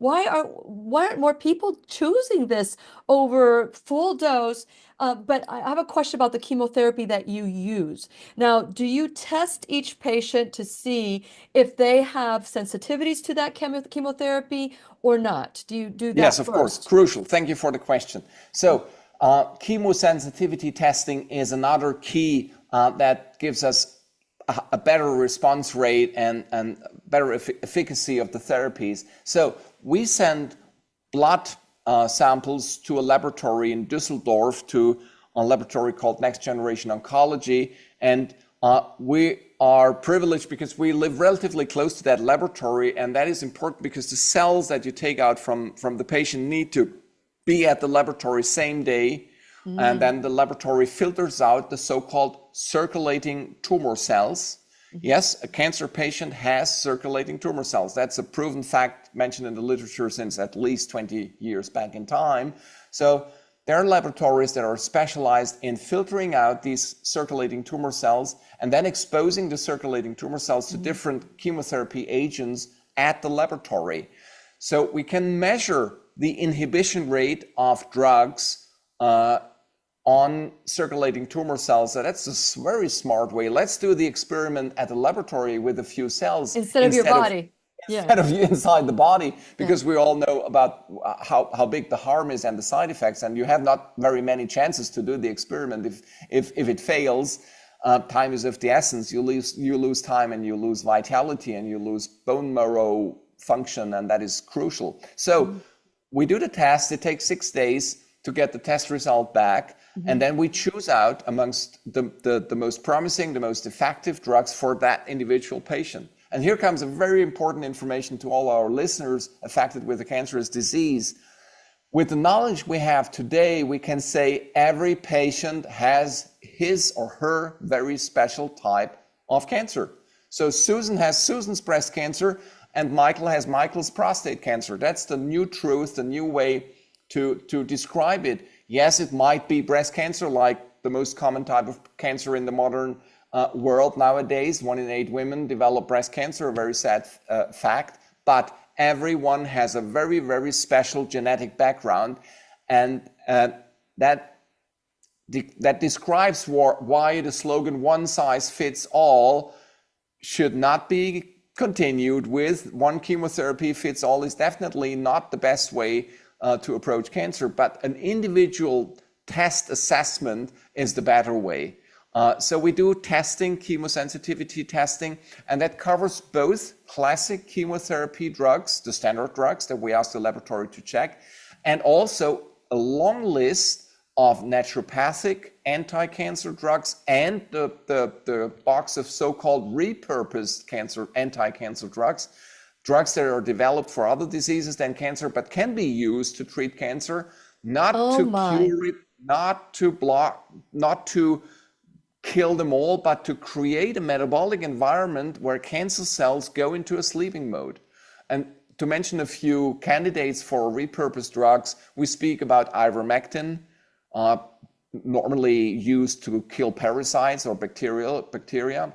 aren't more people choosing this over full dose? But I have a question about the chemotherapy that you use. Now, do you test each patient to see if they have sensitivities to that chemotherapy or not? Do you do Yes, that of course. first? Crucial. Thank you for the question. So, chemosensitivity testing is another key that gives us a better response rate and better efficacy of the therapies. So, we send blood samples to a laboratory in Düsseldorf, to a laboratory called Next Generation Oncology. And we are privileged because we live relatively close to that laboratory. And that is important because the cells that you take out from the patient need to be at the laboratory same day. And Mm. then the laboratory filters out the so-called circulating tumor cells. Mhm. Yes, a cancer patient has circulating tumor cells. That's a proven fact mentioned in the literature since at least 20 years back in time. So there are laboratories that are specialized in filtering out these circulating tumor cells and then exposing the circulating tumor cells to Mhm. different chemotherapy agents at the laboratory. So we can measure the inhibition rate of drugs on circulating tumor cells. So that's a very smart way. Let's do the experiment at the laboratory with a few cells Instead of your instead of body. Yeah. instead of inside the body, Yeah. because we all know about how big the harm is and the side effects, and you have not very many chances to do the experiment. If it fails, time is of the essence. You lose time, and you lose vitality, and you lose bone marrow function, and that is crucial. So Mhm. we do the test. It takes 6 days to get the test result back. And Mhm. then we choose out amongst the most promising, the most effective drugs for that individual patient. And here comes a very important information to all our listeners affected with a cancerous disease. With the knowledge we have today, we can say every patient has his or her very special type of cancer. So Susan has Susan's breast cancer, and Michael has Michael's prostate cancer. That's the new truth, the new way to describe it. Yes, it might be breast cancer, like the most common type of cancer in the modern world nowadays. 1 in 8 women develop breast cancer, a very sad fact. But everyone has a very, very special genetic background, and that describes why the slogan "one size fits all" should not be continued with. One chemotherapy fits all is definitely not the best way to approach cancer, but an individual test assessment is the better way. So we do testing, chemosensitivity testing, and that covers both classic chemotherapy drugs, the standard drugs that we ask the laboratory to check, and also a long list of naturopathic anti-cancer drugs and the box of so-called repurposed anti-cancer drugs, drugs that are developed for other diseases than cancer, but can be used to treat cancer, not Oh to my. cure it, not to block, not to kill them all, but to create a metabolic environment where cancer cells go into a sleeping mode. And to mention a few candidates for repurposed drugs, we speak about ivermectin, uh, normally used to kill parasites or bacteria.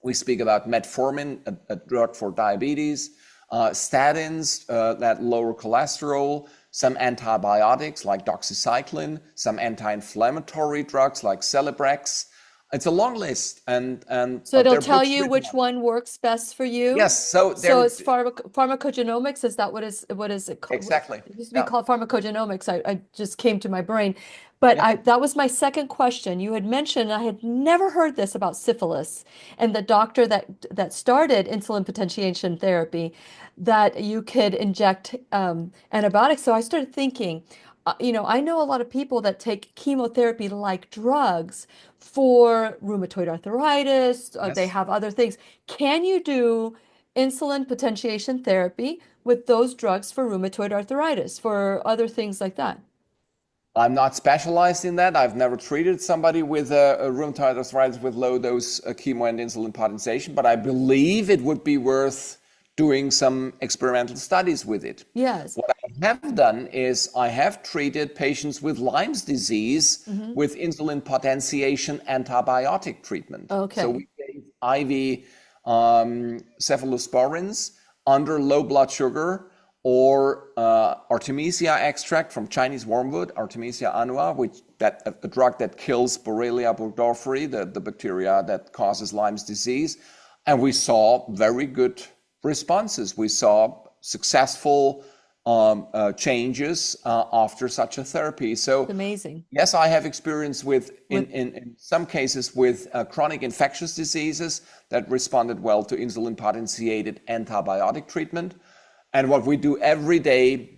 We speak about metformin, a drug for diabetes, statins that lower cholesterol, some antibiotics like doxycycline, some anti-inflammatory drugs like Celebrex. It's a long list, and So it'll there are tell books you written which on it. one works best for you. Yes, so So there it's pharmacogenomics. Is that what is it called? exactly. It used to be Yeah, called pharmacogenomics. I just came to my brain. But yeah. I that was my second question. You had mentioned, I had never heard this about syphilis, and the doctor that started insulin potentiation therapy, that you could inject antibiotics. So I started thinking, I know a lot of people that take chemotherapy-like drugs for rheumatoid arthritis. They Yes. have other things. Can you do insulin potentiation therapy with those drugs for rheumatoid arthritis, for other things like that? I'm not specialized in that. I've never treated somebody with a rheumatoid arthritis with low dose chemo and insulin potentiation, but I believe it would be worth doing some experimental studies with it. Yes. What I have done is I have treated patients with Lyme's disease Hmm. with insulin potentiation antibiotic treatment. So Okay. we gave IV cephalosporins under low blood sugar or Artemisia extract from Chinese wormwood, Artemisia annua, a drug that kills Borrelia burgdorferi, the bacteria that causes Lyme's disease. And we saw very good responses. We saw successful changes after such a therapy. It's So amazing. yes, I have experience with, With in some cases, with chronic infectious diseases that responded well to insulin potentiated antibiotic treatment. And what we do every day,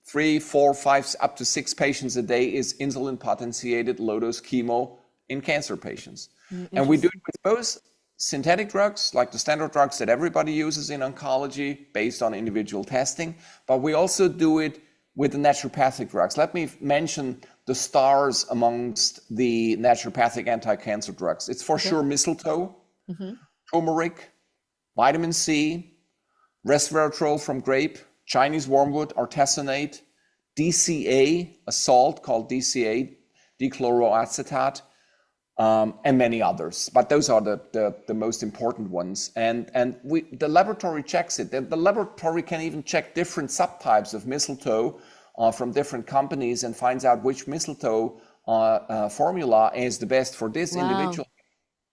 3, 4, 5, up to 6 patients a day, is insulin potentiated low dose chemo in cancer patients. And we do it Interesting. with both synthetic drugs, like the standard drugs that everybody uses in oncology based on individual testing, but we also do it with the naturopathic drugs. Let me mention the stars amongst the naturopathic anti-cancer drugs. It's for Okay. sure mistletoe, Hmm. turmeric, vitamin C, resveratrol from grape, Chinese wormwood, artesunate, DCA, a salt called DCA, dichloroacetate, and many others. But those are the most important ones. And the laboratory checks it. The laboratory can even check different subtypes of mistletoe from different companies and finds out which mistletoe formula is the best for this Wow. individual.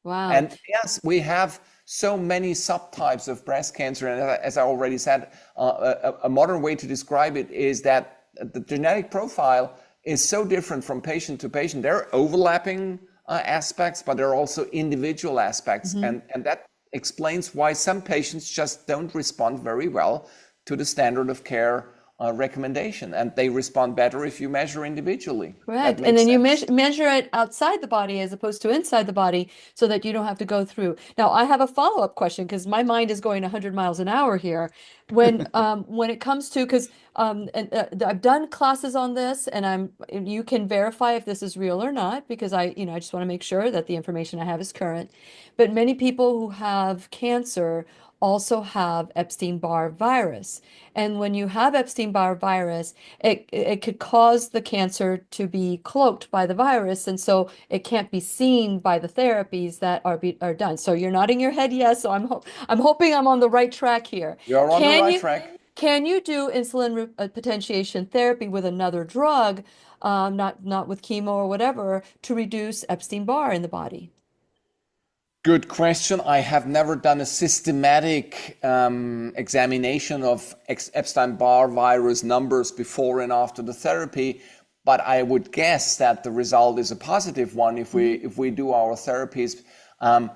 Wow. And yes, we have so many subtypes of breast cancer. And as I already said, a modern way to describe it is that the genetic profile is so different from patient to patient. There are overlapping aspects, but there are also individual aspects. Hmm. And that explains why some patients just don't respond very well to the standard of care recommendation. And they respond better if you measure individually. That Correct. And makes then you sense. measure it outside the body as opposed to inside the body so that you don't have to go through. Now, I have a follow-up question because my mind is going 100 miles an hour here. When it comes to because I've done classes on this and you can verify if this is real or not because I just want to make sure that the information I have is current. But many people who have cancer also have Epstein-Barr virus. And when you have Epstein-Barr virus, it could cause the cancer to be cloaked by the virus, and so it can't be seen by the therapies that are done. So you're nodding your head yes, so I'm hoping I'm on the right track here. You're on the Can right you track. can you do potentiation therapy with another drug, not with chemo or whatever, to reduce Epstein-Barr in the body? Good question. I have never done a systematic examination of Epstein-Barr virus numbers before and after the therapy, but I would guess that the result is a positive one Hmm. if we do our therapies. Um,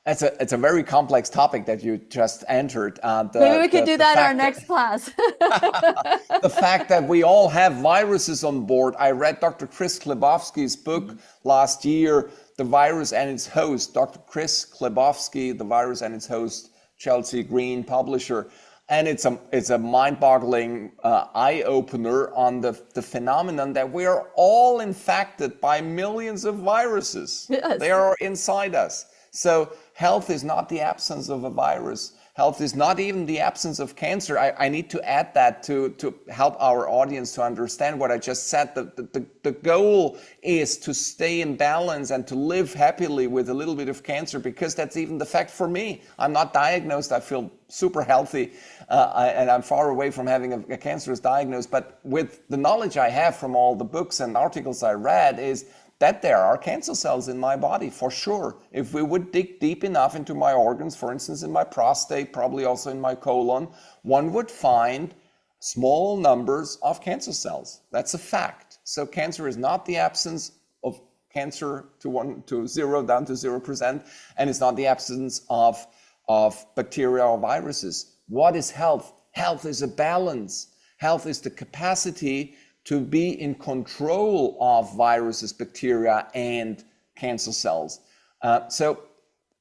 it's a very complex topic that you just entered. Maybe we could do The that in our fact next class. the fact that we all have viruses on board. I read Dr. Chris Klebowski's book last year, The Virus and Its Host. Dr. Chris Klebowski, The Virus and Its Host, Chelsea Green publisher. And it's a mind-boggling eye-opener on the phenomenon that we are all infected by millions of viruses. They Yes. are inside us. So health is not the absence of a virus. Health is not even the absence of cancer. I need to add that to help our audience to understand what I just said. The goal is to stay in balance and to live happily with a little bit of cancer, because that's even the fact for me. I'm not diagnosed. I feel super healthy and I'm far away from having a cancerous diagnosis. But with the knowledge I have from all the books and articles I read is that there are cancer cells in my body, for sure. If we would dig deep enough into my organs, for instance, in my prostate, probably also in my colon, one would find small numbers of cancer cells. That's a fact. So cancer is not the absence of cancer to zero, down to 0%, and it's not the absence of bacteria or viruses. What is health? Health is a balance. Health is the capacity to be in control of viruses, bacteria, and cancer cells. So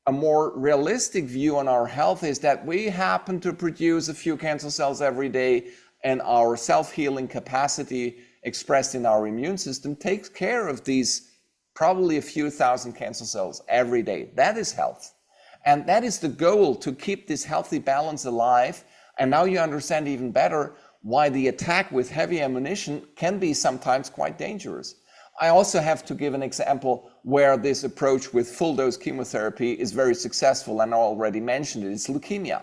a more realistic view on our health is that we happen to produce a few cancer cells every day, and our self-healing capacity expressed in our immune system takes care of these probably a few thousand cancer cells every day. That is health. And that is the goal, to keep this healthy balance alive. And now you understand even better why the attack with heavy ammunition can be sometimes quite dangerous. I also have to give an example where this approach with full-dose chemotherapy is very successful, and I already mentioned it. It's leukemia.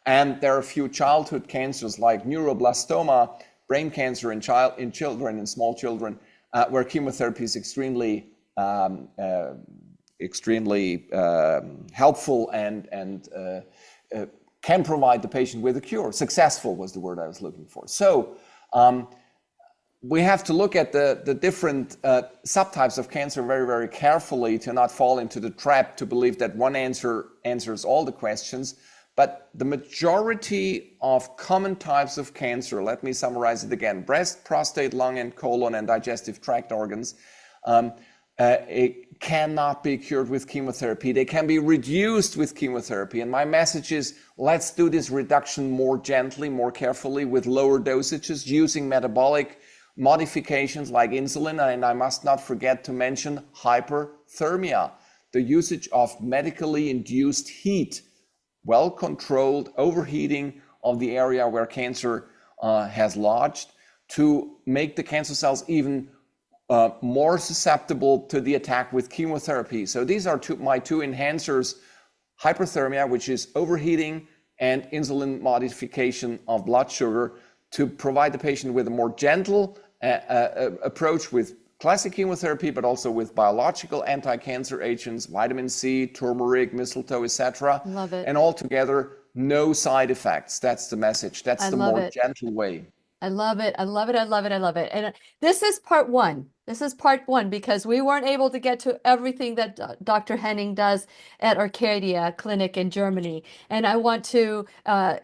And there are a few childhood cancers like neuroblastoma, brain cancer in children, in small children, where chemotherapy is extremely helpful and can provide the patient with a cure. Successful was the word I was looking for. So we have to look at the different subtypes of cancer very, very carefully to not fall into the trap to believe that one answer answers all the questions. But the majority of common types of cancer, let me summarize it again: breast, prostate, lung, and colon, and digestive tract organs, it cannot be cured with chemotherapy. They can be reduced with chemotherapy. And my message is, let's do this reduction more gently, more carefully, with lower dosages, using metabolic modifications like insulin. And I must not forget to mention hyperthermia, the usage of medically induced heat, well-controlled overheating of the area where cancer has lodged, to make the cancer cells even more susceptible to the attack with chemotherapy. So these are my two enhancers: hyperthermia, which is overheating, and insulin modification of blood sugar, to provide the patient with a more gentle approach with classic chemotherapy, but also with biological anti-cancer agents, vitamin C, turmeric, mistletoe, etc. Love it. And altogether, no side effects. That's the message. That's the more gentle way. I love it. I love it. I love it. I love it. And this is part one. This is part one, because we weren't able to get to everything that Dr. Henning does at Arcadia Clinic in Germany. And I want to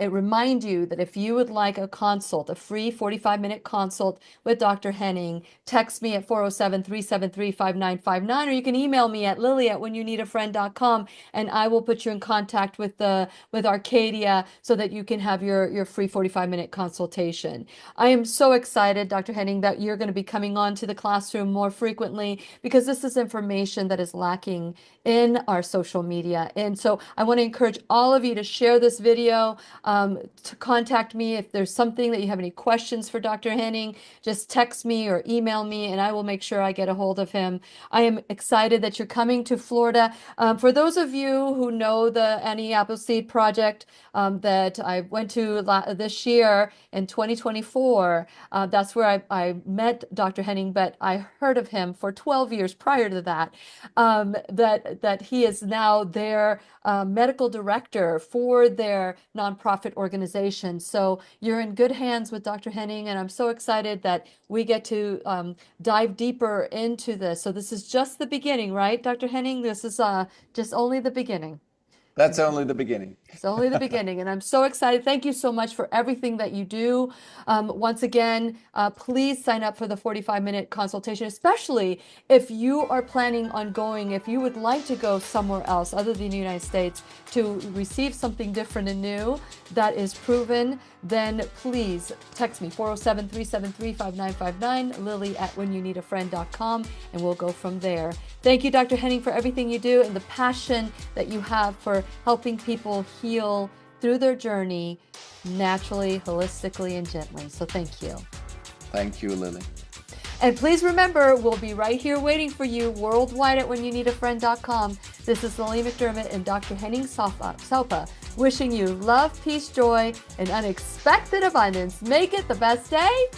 remind you that if you would like a consult, a free 45-minute consult with Dr. Henning, text me at 407-373-5959, or you can email me at lily@whenyounneedafriend.com, and I will put you in contact with Arcadia so that you can have your free 45-minute consultation. I am so excited, Dr. Henning, that you're going to be coming on to the classroom more frequently, because this is information that is lacking in our social media. And so I want to encourage all of you to share this video, to contact me if there's something that you have any questions for Dr. Henning. Just text me or email me, and I will make sure I get a hold of him. I am excited that you're coming to Florida. For those of you who know the Annie Appleseed Project that I went to this year in 2024, that's where I met Dr. Henning, but I heard of him for 12 years prior to that, that he is now their medical director for their nonprofit organization. So you're in good hands with Dr. Henning, and I'm so excited that we get to dive deeper into this. So this is just the beginning, right, Dr. Henning? This is just only the beginning. That's only the beginning. It's only the beginning, and I'm so excited. Thank you so much for everything that you do. Once again, please sign up for the 45-minute consultation, especially if you are planning on going, if you would like to go somewhere else other than the United States to receive something different and new that is proven, then please text me, 407-373-5959, lily@whenyounneedafriend.com, and we'll go from there. Thank you, Dr. Henning, for everything you do and the passion that you have for helping people heal through their journey naturally, holistically, and gently. So thank you. Thank you, Lily. And please remember, we'll be right here waiting for you worldwide at whenyounneedafriend.com. This is Lily McDermott and Dr. Henning Saupe wishing you love, peace, joy, and unexpected abundance. Make it the best day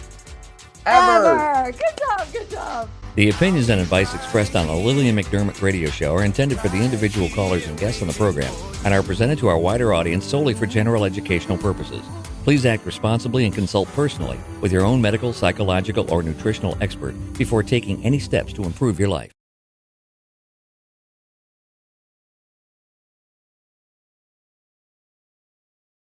ever. Good job. Good job. The opinions and advice expressed on the Lillian McDermott radio show are intended for the individual callers and guests on the program and are presented to our wider audience solely for general educational purposes. Please act responsibly and consult personally with your own medical, psychological, or nutritional expert before taking any steps to improve your life.